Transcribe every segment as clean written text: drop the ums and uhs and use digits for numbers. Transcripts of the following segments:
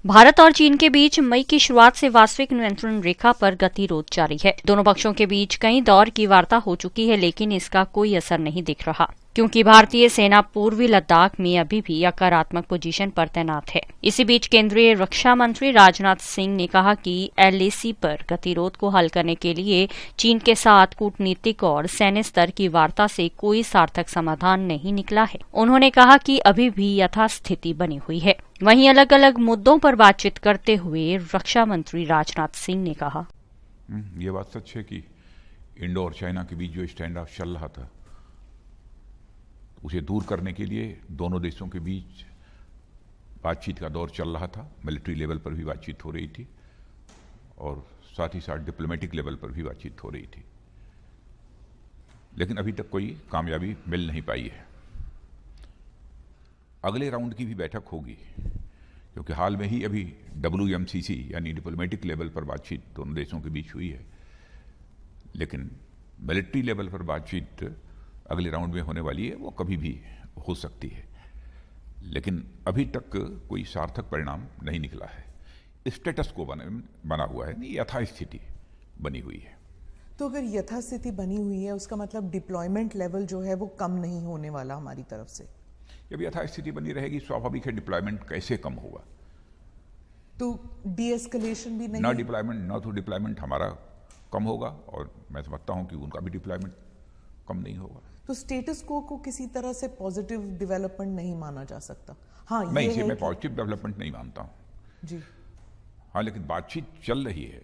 भारत और चीन के बीच मई की शुरुआत से वास्तविक नियंत्रण रेखा पर गतिरोध जारी है। दोनों पक्षों के बीच कई दौर की वार्ता हो चुकी है, लेकिन इसका कोई असर नहीं दिख रहा, क्योंकि भारतीय सेना पूर्वी लद्दाख में अभी भी सकारात्मक पोजीशन पर तैनात है। इसी बीच केंद्रीय रक्षा मंत्री राजनाथ सिंह ने कहा कि LAC पर गतिरोध को हल करने के लिए चीन के साथ कूटनीतिक और सैन्य स्तर की वार्ता से कोई सार्थक समाधान नहीं निकला है। उन्होंने कहा कि अभी भी यथास्थिति बनी हुई है। वहीं अलग अलग मुद्दों पर बातचीत करते हुए रक्षा मंत्री राजनाथ सिंह ने कहा, ये बात सच है कि इंडो और चाइना के बीच जो स्टैंड ऑफ चल रहा था, उसे दूर करने के लिए दोनों देशों के बीच बातचीत का दौर चल रहा था। मिलिट्री लेवल पर भी बातचीत हो रही थी और साथ ही साथ डिप्लोमेटिक लेवल पर भी बातचीत हो रही थी, लेकिन अभी तक कोई कामयाबी मिल नहीं पाई है। अगले राउंड की भी बैठक होगी, क्योंकि हाल में ही अभी WMCC यानी डिप्लोमेटिक लेवल पर बातचीत दोनों देशों के बीच हुई है, लेकिन मिलिट्री लेवल पर बातचीत अगले राउंड में होने वाली है। वो कभी भी हो सकती है, लेकिन अभी तक कोई सार्थक परिणाम नहीं निकला है। स्टेटस को बना हुआ है, नहीं यथास्थिति बनी हुई है। तो अगर यथास्थिति बनी हुई है, उसका मतलब डिप्लॉयमेंट लेवल जो है वो कम नहीं होने वाला हमारी तरफ से। जब यथास्थिति बनी रहेगी, स्वाभाविक है डिप्लॉयमेंट कैसे कम होगा। तो डीएस्केलेशन भी नहीं, ना डिप्लॉयमेंट ना तो डिप्लॉयमेंट हमारा कम होगा, और मैं समझता हूं कि उनका भी डिप्लॉयमेंट कम नहीं होगा। तो स्टेटस को किसी तरह से पॉजिटिव डेवलपमेंट नहीं माना जा सकता। हाँ, नहीं, इसे मैं पॉजिटिव डेवलपमेंट नहीं मानता हूं जी। हाँ, लेकिन बातचीत चल रही है,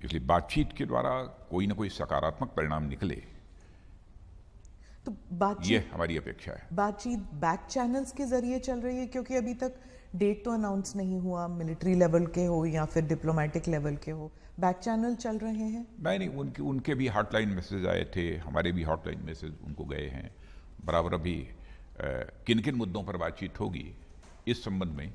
इसलिए बातचीत के द्वारा कोई ना कोई सकारात्मक परिणाम निकले, तो बातचीत, ये हमारी अपेक्षा है। बातचीत बैक चैनल्स के जरिए चल रही है, क्योंकि अभी तक डेट तो अनाउंस नहीं हुआ, मिलिट्री लेवल के हो या फिर डिप्लोमेटिक लेवल के हो, बैक चैनल चल रहे हैं। नहीं, उनके भी हॉटलाइन मैसेज आए थे, हमारे भी हॉटलाइन मैसेज उनको गए हैं। बराबर अभी किन किन मुद्दों पर बातचीत होगी इस संबंध में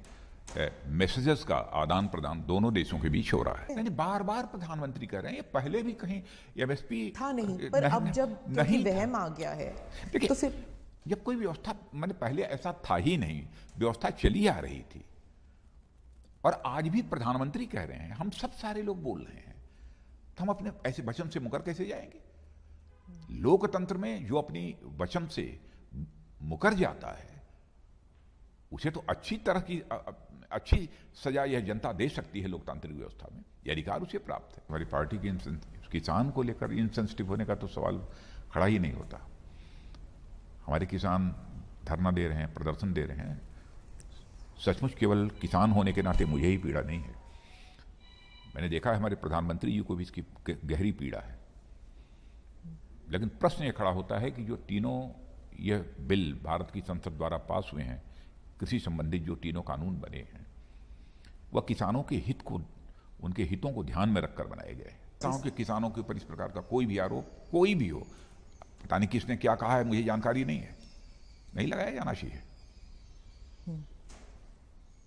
मैसेजेस का आदान प्रदान दोनों देशों के बीच हो रहा है। नहीं, बार बार प्रधानमंत्री कह रहे हैं, ये पहले भी कहीं MSP था नहीं, पर अब जब नहीं वहम आ गया है तो फिर जब कोई व्यवस्था, मैंने पहले ऐसा था ही नहीं, व्यवस्था चली आ रही थी, और आज भी प्रधानमंत्री कह रहे हैं, हम सब सारे लोग बोल रहे हैं, तो हम अपने ऐसे वचन से मुकर कैसे जाएंगे। लोकतंत्र में जो अपनी वचन से मुकर जाता है, उसे तो अच्छी सजा यह जनता दे सकती है। लोकतांत्रिक व्यवस्था में यह अधिकार उसे प्राप्त है। हमारी पार्टी के किसान को लेकर इनसेंसिटिव होने का तो सवाल खड़ा ही नहीं होता। हमारे किसान धरना दे रहे हैं, प्रदर्शन दे रहे हैं, सचमुच केवल किसान होने के नाते मुझे ही पीड़ा नहीं है। मैंने देखा है हमारे प्रधानमंत्री जी को भी इसकी गहरी पीड़ा है। लेकिन प्रश्न ये खड़ा होता है कि जो तीनों यह बिल भारत की संसद द्वारा पास हुए हैं, कृषि संबंधित जो तीनों कानून बने हैं, वह किसानों के हित को, उनके हितों को ध्यान में रखकर बनाए गए। किसानों के ऊपर इस प्रकार का कोई भी आरोप, कोई भी हो, पता नहीं किसने क्या कहा है, मुझे जानकारी नहीं है, नहीं लगाया जाना चाहिए।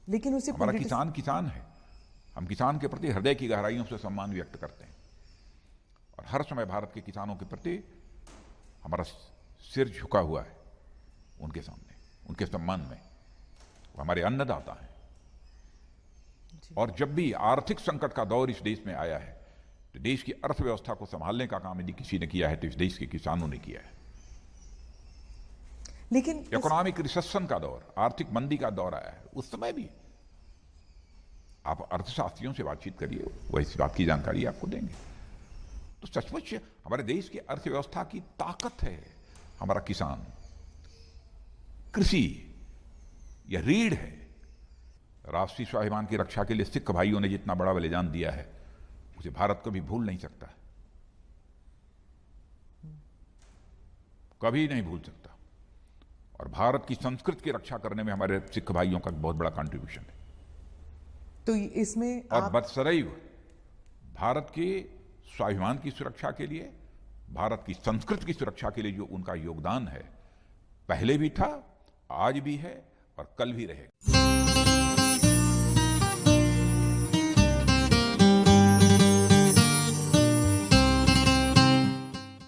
लेकिन उसे हमारा किसान है, हम किसान के प्रति हृदय की गहराइयों से सम्मान व्यक्त करते हैं, और हर समय भारत के किसानों के प्रति हमारा सिर झुका हुआ है उनके सामने, उनके सम्मान में। वो हमारे अन्नदाता हैं, और जब भी आर्थिक संकट का दौर इस देश में आया है, तो देश की अर्थव्यवस्था को संभालने का काम यदि किसी ने किया है तो इस देश के किसानों ने किया है। लेकिन इकोनॉमिक रिसेशन का दौर, आर्थिक मंदी का दौर आया है, उस समय भी आप अर्थशास्त्रियों से बातचीत करिए, वह इस बात की जानकारी आपको देंगे। तो सचमुच हमारे देश की अर्थव्यवस्था की ताकत है हमारा किसान, कृषि यह रीढ़ है। राष्ट्रीय स्वाभिमान की रक्षा के लिए सिख भाइयों ने जितना बड़ा बलिदान दिया है, उसे भारत कभी भूल नहीं सकता, कभी नहीं भूल सकता। और भारत की संस्कृति की रक्षा करने में हमारे सिख भाइयों का बहुत बड़ा कंट्रीब्यूशन है। तो इसमें और बदसदैव भारत के स्वाभिमान की सुरक्षा के लिए, भारत की संस्कृति की सुरक्षा के लिए जो उनका योगदान है, पहले भी था, आज भी है और कल भी रहेगा।